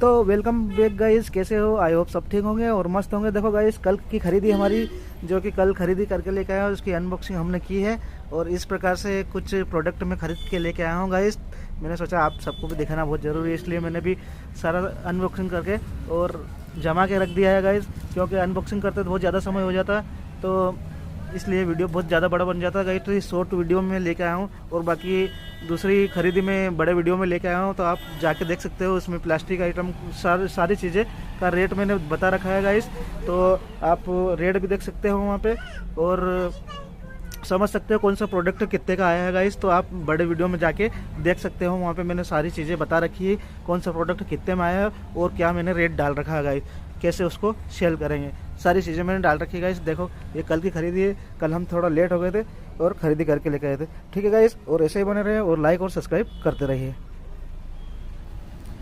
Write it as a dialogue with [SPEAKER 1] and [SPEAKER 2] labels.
[SPEAKER 1] तो welcome back guys, कैसे हो? आई होप सब ठीक होंगे और मस्त होंगे। देखो गाइस, कल की खरीदी हमारी जो कि कल खरीदी करके लेके आया हूँ, उसकी अनबॉक्सिंग हमने की है और इस प्रकार से कुछ प्रोडक्ट मैं खरीद के लेके आया हूँ गाइस। मैंने सोचा आप सबको भी दिखाना बहुत ज़रूरी है, इसलिए मैंने भी सारा अनबॉक्सिंग करके और जमा के रख दिया है गाइस, क्योंकि अनबॉक्सिंग करते तो बहुत ज़्यादा समय हो जाता है, तो इसलिए वीडियो बहुत ज़्यादा बड़ा बन जाता है गाइस। तो इस शॉर्ट वीडियो में लेके आया हूँ और बाकी दूसरी खरीदी में बड़े वीडियो में लेके आया हूँ, तो आप जाके देख सकते हो। इसमें प्लास्टिक आइटम सारी चीज़ें का रेट मैंने बता रखा है गाइस, तो आप रेट भी देख सकते हो वहाँ पे और समझ सकते हो कौन सा प्रोडक्ट कितने का आया है गाइस। तो आप बड़े वीडियो में जाके देख सकते हो, वहाँ पे मैंने सारी चीज़ें बता रखी है, कौन सा प्रोडक्ट कितने में आया है और क्या मैंने रेट डाल रखा है गाइस, कैसे उसको सेल करेंगे, सारी चीज़ें मैंने डाल रखी है गाइस। देखो ये कल की खरीदी है, कल हम थोड़ा लेट हो गए थे और ख़रीदी करके लेके आए थे। ठीक है गाइस, और ऐसे ही बने रहे और लाइक और सब्सक्राइब करते रहिए।